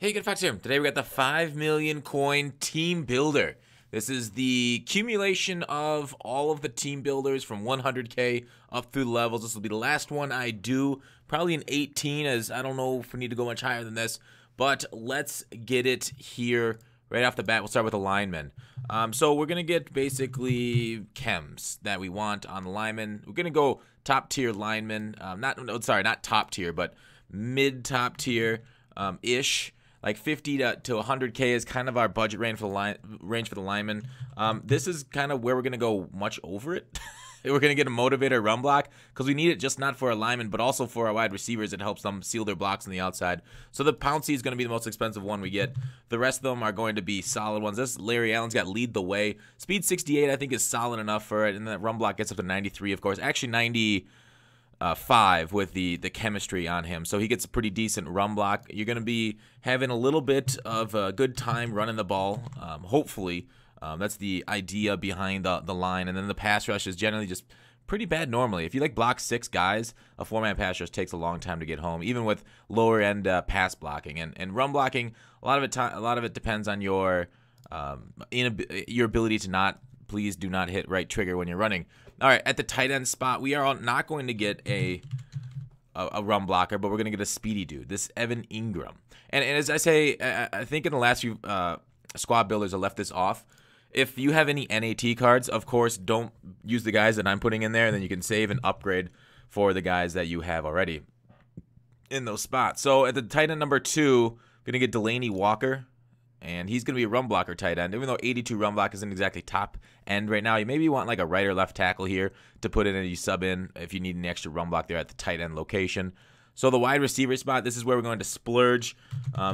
Hey, good Fox here. Today we got the 5 million coin team builder. This is the accumulation of all of the team builders from 100k up through the levels. This will be the last one I do, probably an 18, as I don't know if we need to go much higher than this. But let's get it here right off the bat. We'll start with the linemen. So we're going to get basically chems that we want on the linemen. We're going to go top tier linemen. Not top tier, but mid-top tier ish. Like 50 to 100k is kind of our budget range for the linemen. This is kind of where we're gonna go much over it. We're gonna get a motivator run block because we need it just not for our linemen, but also for our wide receivers. It helps them seal their blocks on the outside. So the Pouncey is gonna be the most expensive one we get. The rest of them are going to be solid ones. This Larry Allen's got lead the way. Speed 68 I think is solid enough for it, and that run block gets up to 93, of course. Actually 95 with the chemistry on him, so he gets a pretty decent run block. You're going to be having a little bit of a good time running the ball, hopefully. That's the idea behind the line, and then the pass rush is generally just pretty bad normally. If you like block 6 guys, a 4-man pass rush takes a long time to get home, even with lower end pass blocking and run blocking. A lot of it depends on your ability to please do not hit right trigger when you're running. All right, at the tight end spot, we are not going to get a run blocker, but we're going to get a speedy dude, this Evan Ingram. And as I say, I think in the last few squad builders I left this off. If you have any NAT cards, of course, don't use the guys that I'm putting in there, and then you can save and upgrade for the guys that you have already in those spots. So at the tight end number 2, going to get Delaney Walker. And he's going to be a run blocker tight end. Even though 82 run block isn't exactly top end right now, you maybe want like a right or left tackle here to put in and you sub in if you need an extra run block there at the tight end location. So the wide receiver spot, this is where we're going to splurge.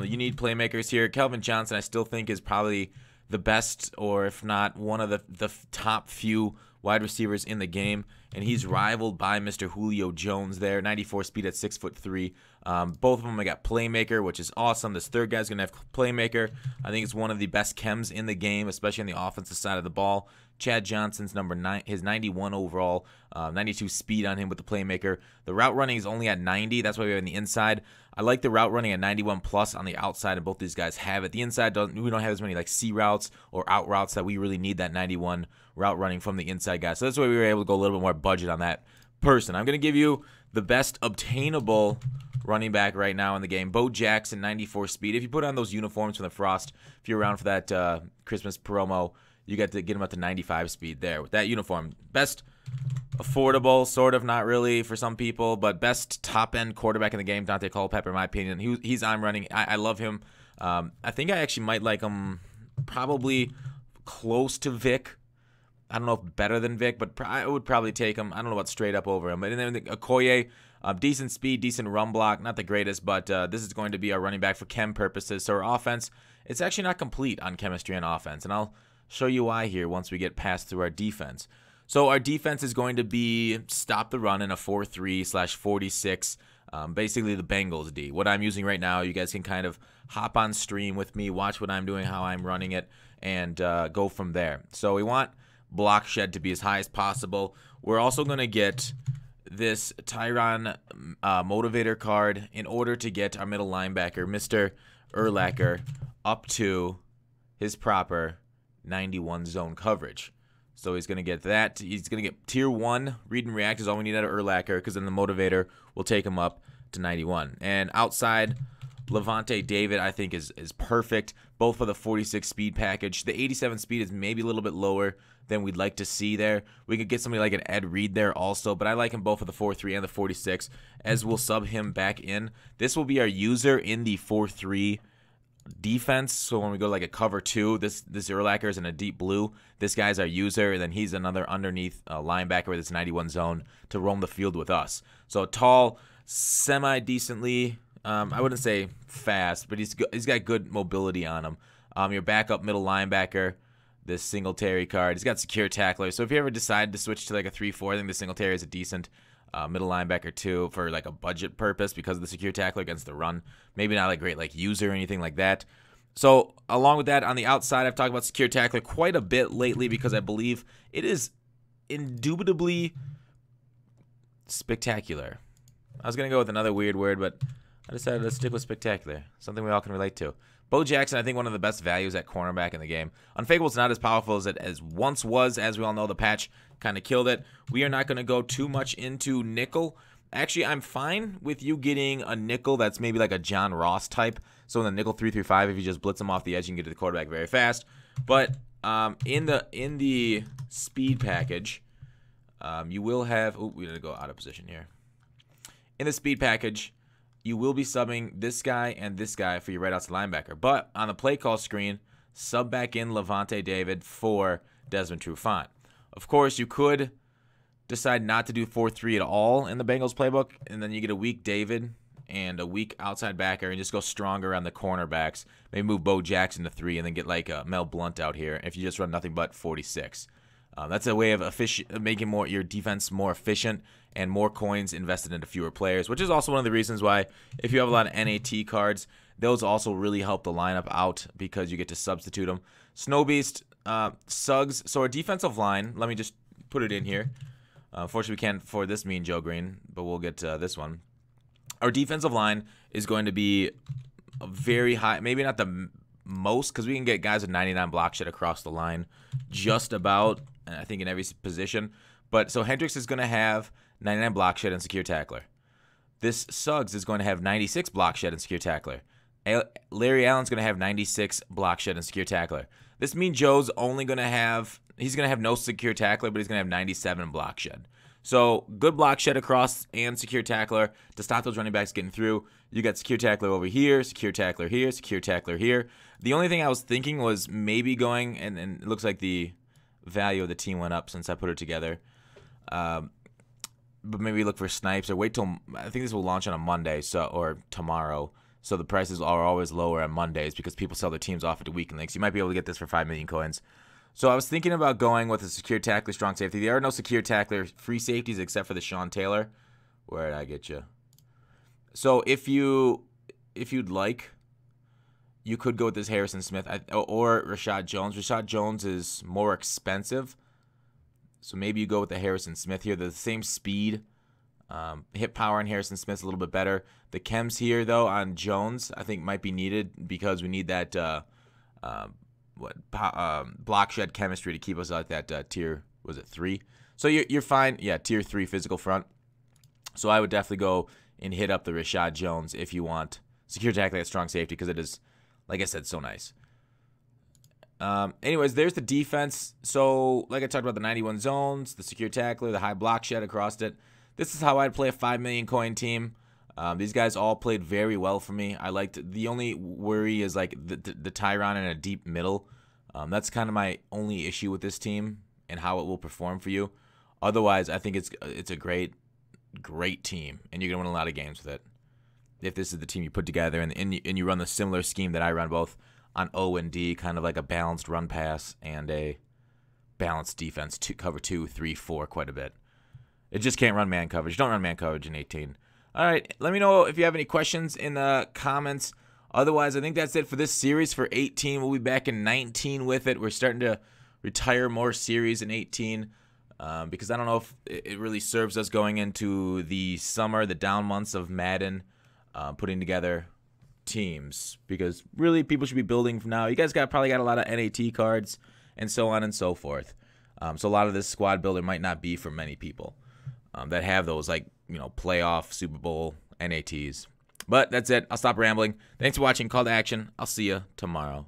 You need playmakers here. Kelvin Johnson I still think is probably the best, or if not one of the top few wide receivers in the game, and he's rivaled by Mr. Julio Jones there. 94 speed at 6'3". Both of them I got playmaker, which is awesome. This third guy's gonna have playmaker. I think it's one of the best chems in the game, especially on the offensive side of the ball. Chad Johnson's number 9, his 91 overall, 92 speed on him with the playmaker. The route running is only at 90. That's why we have on the inside. I like the route running at 91 plus on the outside, and both these guys have it. The inside we don't have as many like C routes or out routes that we really need that 91 route running from the inside guys. So that's why we were able to go a little bit more budget on that person. I'm going to give you the best obtainable running back right now in the game. Bo Jackson, 94 speed. If you put on those uniforms from the Frost, if you're around for that Christmas promo, you got to get him up to 95 speed there with that uniform. Best affordable, sort of, not really for some people, but best top-end quarterback in the game, Dante Culpepper, in my opinion. He's on running. I love him. I think I actually might like him probably close to Vic. I don't know if better than Vic, but I would probably take him. I don't know about straight up over him. But then Okoye, decent speed, decent run block, not the greatest, but this is going to be our running back for chem purposes. So our offense, it's actually not complete on chemistry and offense, and I'll show you why here once we get past through our defense. So our defense is going to be stop the run in a 4-3/46, basically the Bengals D. What I'm using right now, you guys can kind of hop on stream with me, watch what I'm doing, how I'm running it, and go from there. So we want block shed to be as high as possible. We're also going to get this Tyron motivator card in order to get our middle linebacker, Mr. Urlacher, up to his proper 91 zone coverage. So he's going to get that. He's going to get tier 1 read and react is all we need out of Urlacher, because then the motivator will take him up to 91. And outside, Levante David I think is perfect, both for the 46 speed package. The 87 speed is maybe a little bit lower than we'd like to see there. We could get somebody like an Ed Reed there also, but I like him both for the 4-3 and the 46, as we'll sub him back in. This will be our user in the 4-3 defense. So when we go like a cover 2, this Urlacher is in a deep blue. This guy's our user, and then he's another underneath linebacker with this 91 zone to roam the field with us. So tall, semi-decently, I wouldn't say fast, but he's got good mobility on him. Your backup middle linebacker, this Singletary card, he's got secure tackler. So if you ever decide to switch to like a 3-4, I think the Singletary is a decent middle linebacker too for like a budget purpose because of the secure tackler against the run. Maybe not a great like user or anything like that. So along with that, on the outside, I've talked about secure tackler quite a bit lately because I believe it is indubitably spectacular. I was going to go with another weird word, but I decided to stick with spectacular, something we all can relate to. Bo Jackson, I think one of the best values at cornerback in the game. Unfakeable's not as powerful as it once was. As we all know, the patch kind of killed it. We are not going to go too much into nickel. Actually, I'm fine with you getting a nickel that's maybe like a John Ross type. So in the nickel 3-3-5, if you just blitz him off the edge, you can get to the quarterback very fast. But in the speed package, you will have... Oh, we got to go out of position here. In the speed package, you will be subbing this guy and this guy for your right outside linebacker. But on the play call screen, sub back in Levante David for Desmond Trufant. Of course, you could decide not to do 4-3 at all in the Bengals playbook, and then you get a weak David and a weak outside backer and just go stronger on the cornerbacks. Maybe move Bo Jackson to 3 and then get like Mel Blount out here if you just run nothing but 46. That's a way of making your defense more efficient and more coins invested into fewer players, which is also one of the reasons why if you have a lot of NAT cards, those also really help the lineup out because you get to substitute them. Snow Beast, Suggs. So our defensive line, let me just put it in here. Unfortunately, we can't for this Mean Joe Green, but we'll get this one. Our defensive line is going to be a very high, maybe not the most, because we can get guys with 99 block shed across the line just about, I think, in every position. But so Hendricks is going to have 99 block shed and secure tackler. This Suggs is going to have 96 block shed and secure tackler. Larry Allen's going to have 96 block shed and secure tackler. This Mean Joe's only going to have, he's going to have no secure tackler, but he's going to have 97 block shed. So good block shed across and secure tackler to stop those running backs getting through. You got secure tackler over here, secure tackler here, secure tackler here. The only thing I was thinking was maybe going, and it looks like the value of the team went up since I put it together. But maybe look for snipes or wait till, I think this will launch on a Monday or tomorrow. So the prices are always lower on Mondays because people sell their teams off at the weekend links. You might be able to get this for 5 million coins. So I was thinking about going with a secure tackler, strong safety. There are no secure tackler free safeties except for the Sean Taylor. Where did I get you? So if you'd like, you could go with this Harrison Smith or Rashad Jones. Rashad Jones is more expensive. So maybe you go with the Harrison Smith here. They're the same speed. Hit power on Harrison Smith's a little bit better. The chems here, though, on Jones, I think might be needed because we need that block shed chemistry to keep us at that tier, was it 3? So you're fine. Yeah, tier 3 physical front. So I would definitely go and hit up the Rashad Jones if you want secure tackle at strong safety because it is, like I said, so nice. Anyways, there's the defense. So like I talked about the 91 zones, the secure tackler, the high block shed across it. This is how I'd play a 5 million coin team. These guys all played very well for me. I liked the only worry is like the Tyron in a deep middle. That's kind of my only issue with this team and how it will perform for you. Otherwise, I think it's a great team, and you're gonna win a lot of games with it. If this is the team you put together and you run the similar scheme that I run, both on O and D, kind of like a balanced run pass and a balanced defense, cover 2, 3, 4, quite a bit. It just can't run man coverage. Don't run man coverage in 18. All right, let me know if you have any questions in the comments. Otherwise, I think that's it for this series for 18. We'll be back in 19 with it. We're starting to retire more series in 18 because I don't know if it really serves us going into the summer, the down months of Madden, putting together teams, because really people should be building from now. You guys probably got a lot of NAT cards and so on and so forth. So a lot of this squad builder might not be for many people that have those, like, you know, playoff, Super Bowl, NATs. But that's it. I'll stop rambling. Thanks for watching. Call to action. I'll see you tomorrow.